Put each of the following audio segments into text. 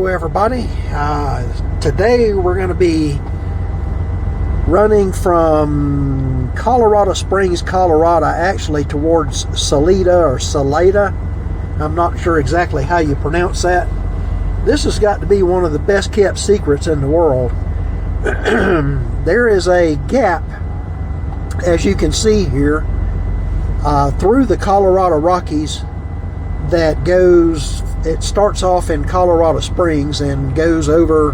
Hello everybody. Today we're going to be running from Colorado Springs, Colorado, actually towards Salida or Salida. I'm not sure exactly how you pronounce that. This has got to be one of the best kept secrets in the world. There is a gap, as you can see here, through the Colorado Rockies that goes, it starts off in Colorado Springs and goes over,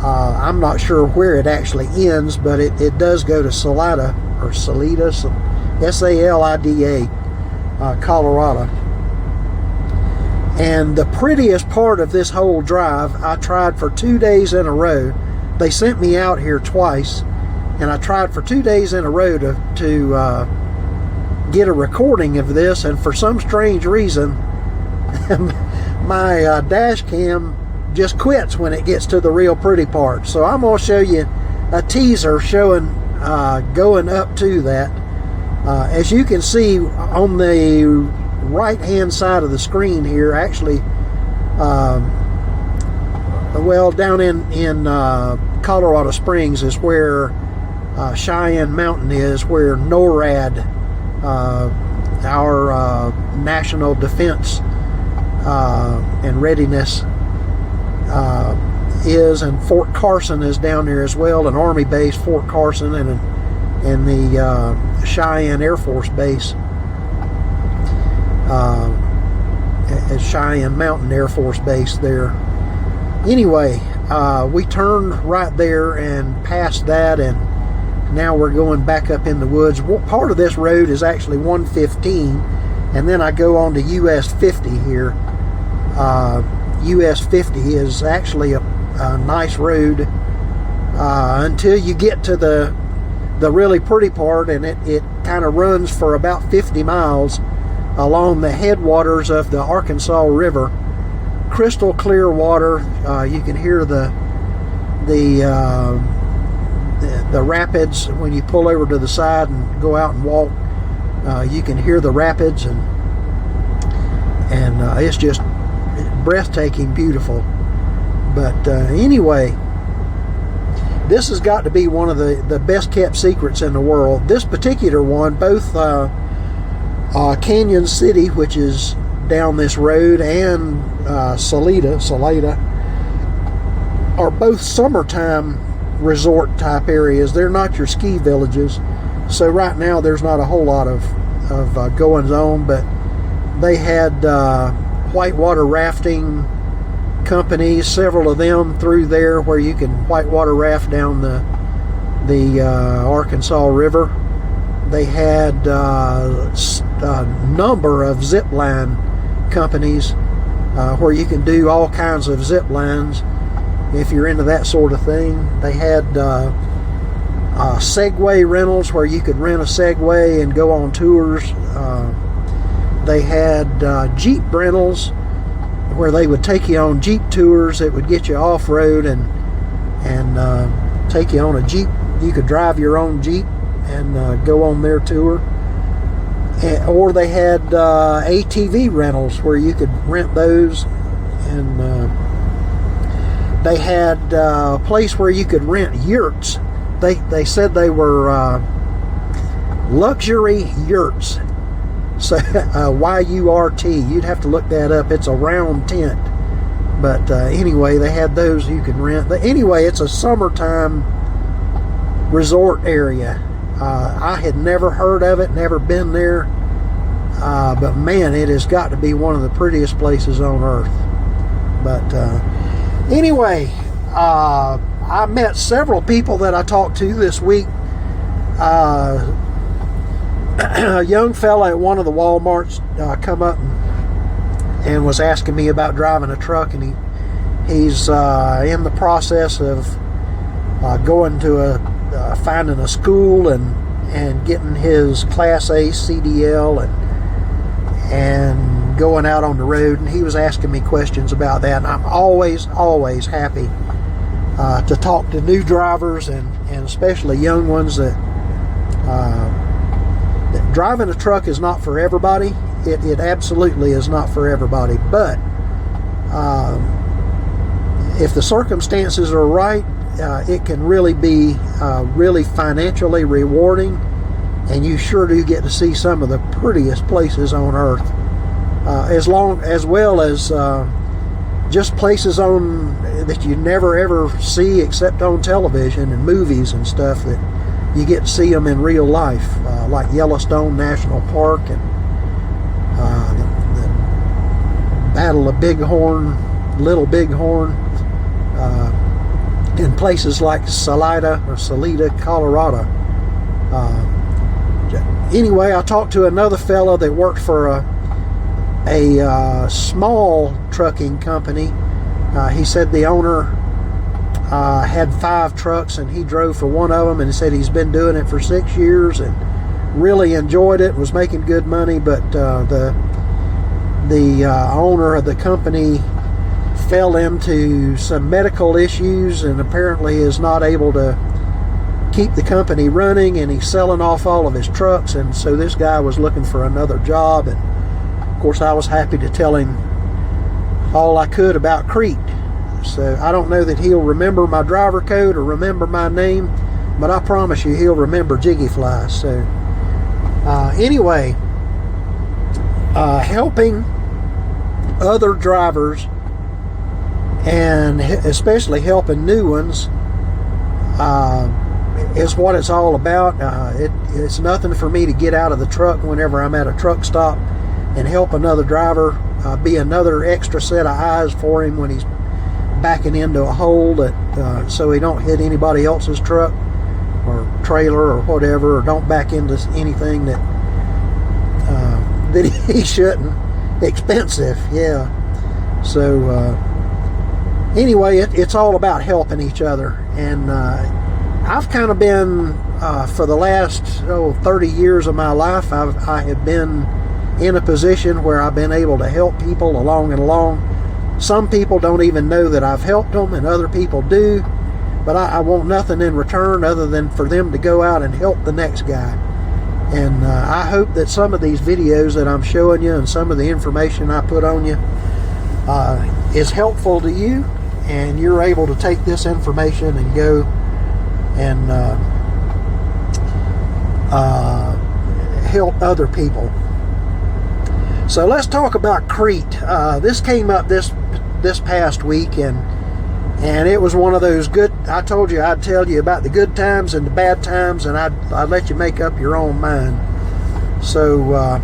I'm not sure where it actually ends, but it does go to Salida, or Salida, S-A-L-I-D-A, Colorado. And the prettiest part of this whole drive, I tried for 2 days in a row. They sent me out here twice, and I tried for 2 days in a row to get a recording of this, and for some strange reason my dash cam just quits when it gets to the real pretty part. So I'm going to show you a teaser showing going up to that. As you can see on the right hand side of the screen here, actually well, down in Colorado Springs is where Cheyenne Mountain is, where NORAD, our national defense and readiness is, and Fort Carson is down there as well, an Army base, Fort Carson, and the Cheyenne Air Force base, at Cheyenne Mountain Air Force Base there. Anyway, we turned right there and passed that, and now we're going back up in the woods. Part of this road is actually 115, and then I go on to US 50 here. US 50 is actually a nice road until you get to the really pretty part, and it kind of runs for about 50 miles along the headwaters of the Arkansas River. Crystal clear water. You can hear the rapids when you pull over to the side and go out and walk. You can hear the rapids, and it's just breathtaking, beautiful. But anyway, this has got to be one of the best kept secrets in the world. This particular one, both Canyon City, which is down this road, and Salida are both summertime resort type areas. They're not your ski villages, so right now there's not a whole lot of goings on, but they had whitewater rafting companies, several of them through there, where you can whitewater raft down the Arkansas River. They had a number of zip line companies where you can do all kinds of zip lines if you're into that sort of thing. They had Segway rentals, where you could rent a Segway and go on tours. They had Jeep rentals, where they would take you on Jeep tours. It would get you off-road and take you on a Jeep. You could drive your own Jeep and go on their tour. Or they had ATV rentals, where you could rent those, and they had a place where you could rent yurts. They said they were luxury yurts. So Y-U-R-T, you'd have to look that up. It's a round tent, but anyway, they had those you can rent. But anyway, it's a summertime resort area. I had never heard of it, never been there, but man, it has got to be one of the prettiest places on earth. But anyway, I met several people that I talked to this week. A young fella at one of the Walmarts come up and was asking me about driving a truck, and he's in the process of going to finding a school and getting his Class A CDL and going out on the road, and he was asking me questions about that, and I'm always happy to talk to new drivers, and especially young ones that driving a truck is not for everybody. It absolutely is not for everybody, but if the circumstances are right, it can really be really financially rewarding, and you sure do get to see some of the prettiest places on earth, as well as just places on that you never ever see except on television and movies and stuff, that you get to see them in real life, like Yellowstone National Park, and the Battle of Little Bighorn, in places like Salida Colorado. Anyway, I talked to another fella that worked for a small trucking company. He said the owner had 5 trucks, and he drove for one of them, and he said he's been doing it for 6 years and really enjoyed it, was making good money, but the owner of the company fell into some medical issues and apparently is not able to keep the company running, and he's selling off all of his trucks, and so this guy was looking for another job. And of course I was happy to tell him all I could about Crete. So I don't know that he'll remember my driver code or remember my name, but I promise you he'll remember JiggyFly. So anyway, helping other drivers, and especially helping new ones, is what it's all about. It's nothing for me to get out of the truck whenever I'm at a truck stop and help another driver, be another extra set of eyes for him when he's backing into a hole, that so he don't hit anybody else's truck or trailer or whatever, or don't back into anything that he shouldn't. Expensive, yeah. So anyway, it's all about helping each other, and I've kind of been for the last 30 years of my life, I have been in a position where I've been able to help people along and along. Some people don't even know that I've helped them, and other people do, but I want nothing in return other than for them to go out and help the next guy. And I hope that some of these videos that I'm showing you and some of the information I put on you is helpful to you, and you're able to take this information and go and help other people. So let's talk about Crete. This came up this past week, and it was one of those good. I told you I'd tell you about the good times and the bad times, and I'd let you make up your own mind. So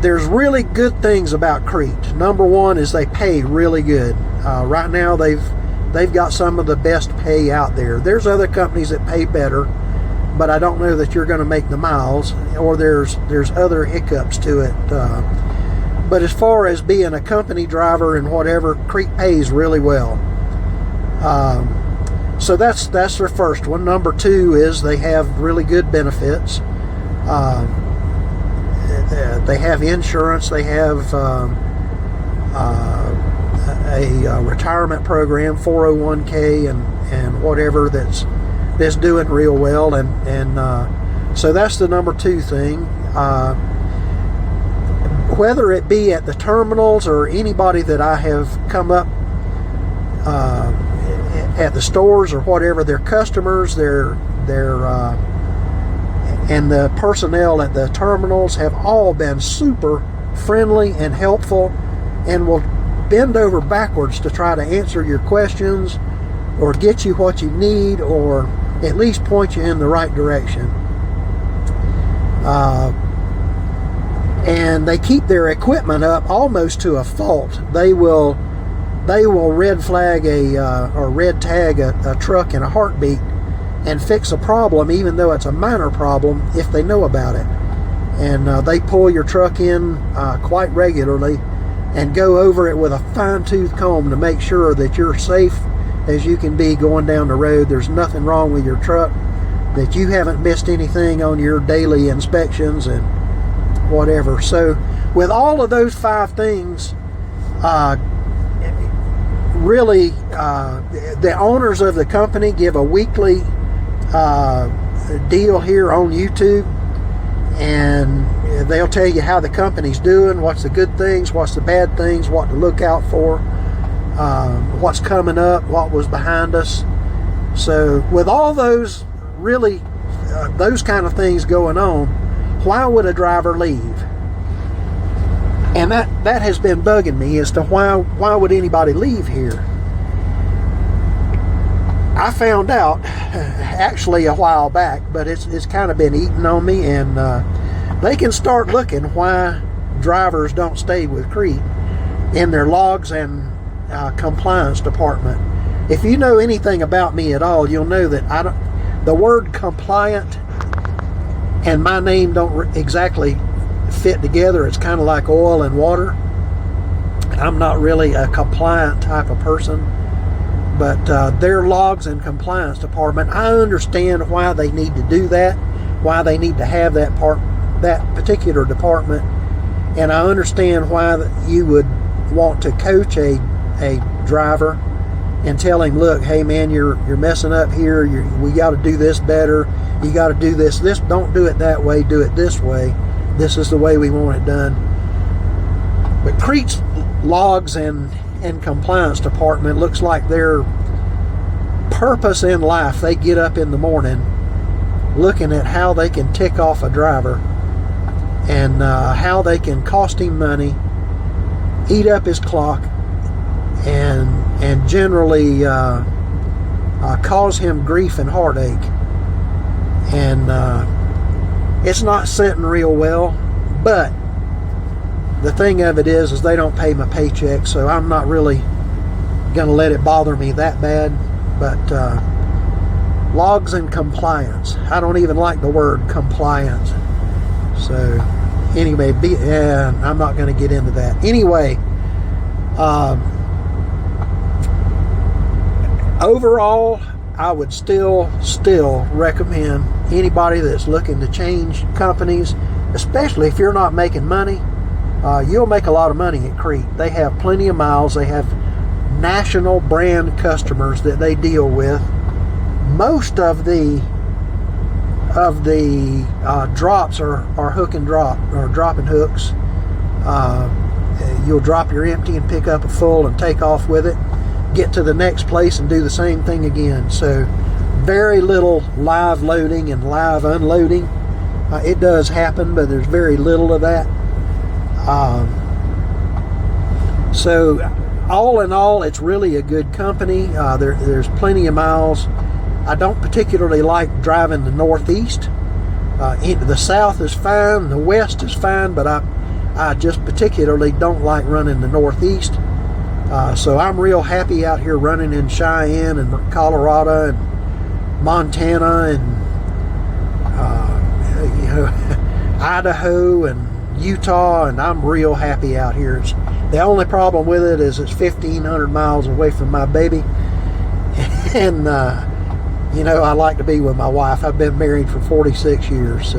there's really good things about Crete. Number one is they pay really good. Right now they've got some of the best pay out there. There's other companies that pay better, but I don't know that you're going to make the miles, or there's other hiccups to it. But as far as being a company driver and whatever, Crete pays really well. So that's their first one. Number two is they have really good benefits. They have insurance. They have a retirement program, 401k, and whatever that's doing real well. And so that's the number two thing. Whether it be at the terminals or anybody that I have come up at the stores or whatever, their customers, and the personnel at the terminals have all been super friendly and helpful, and will bend over backwards to try to answer your questions or get you what you need, or at least point you in the right direction. And they keep their equipment up almost to a fault. They will red flag or red tag a truck in a heartbeat and fix a problem, even though it's a minor problem, if they know about it. And they pull your truck in quite regularly and go over it with a fine-tooth comb to make sure that you're safe as you can be going down the road. There's nothing wrong with your truck, that you haven't missed anything on your daily inspections and whatever. So with all of those 5 things, really the owners of the company give a weekly deal here on YouTube, and they'll tell you how the company's doing, what's the good things, what's the bad things, what to look out for. what's coming up, what was behind us. So with all those really those kind of things going on, why would a driver leave? And that has been bugging me as to why would anybody leave here. I found out actually a while back, but it's kind of been eating on me, and they can start looking why drivers don't stay with Crete in their logs and compliance department. If you know anything about me at all, you'll know that the word compliant and my name don't exactly fit together. It's kind of like oil and water. I'm not really a compliant type of person, but their logs and compliance department, I understand why they need to do that, why they need to have that particular department, and I understand why you would want to coach a driver and tell him, look, hey man, you're messing up here. We got to do this better. You got to do this. Don't do it that way. Do it this way. This is the way we want it done. But Crete's logs and compliance department looks like their purpose in life. They get up in the morning looking at how they can tick off a driver and how they can cost him money, eat up his clock, and generally cause him grief and heartache. And it's not sitting real well, but the thing of it is they don't pay my paycheck, so I'm not really going to let it bother me that bad. But logs and compliance, I don't even like the word compliance. So anyway, I'm not going to get into that. Anyway, overall, I would still recommend anybody that's looking to change companies, especially if you're not making money. You'll make a lot of money at Crete. They have plenty of miles. They have national brand customers that they deal with. Most of the drops are hook and drop, or drop and hooks. You'll drop your empty and pick up a full and take off with it, get to the next place and do the same thing again. So very little live loading and live unloading. It does happen, but there's very little of that. So all in all, it's really a good company. There's plenty of miles. I don't particularly like driving the northeast. The south is fine, the west is fine, but I just particularly don't like running the northeast. So I'm real happy out here running in Cheyenne and Colorado and Montana and Idaho and Utah, and I'm real happy out here. The only problem with it is it's 1,500 miles away from my baby, and I like to be with my wife. I've been married for 46 years. So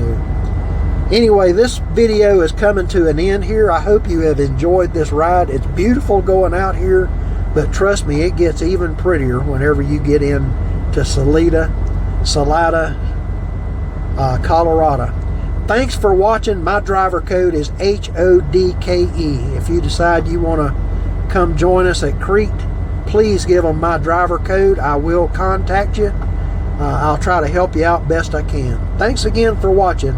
anyway, this video is coming to an end here. I hope you have enjoyed this ride. It's beautiful going out here, but trust me, it gets even prettier whenever you get into Salida, Colorado. Thanks for watching. My driver code is HODKE. If you decide you want to come join us at Crete, please give them my driver code. I will contact you. I'll try to help you out best I can. Thanks again for watching.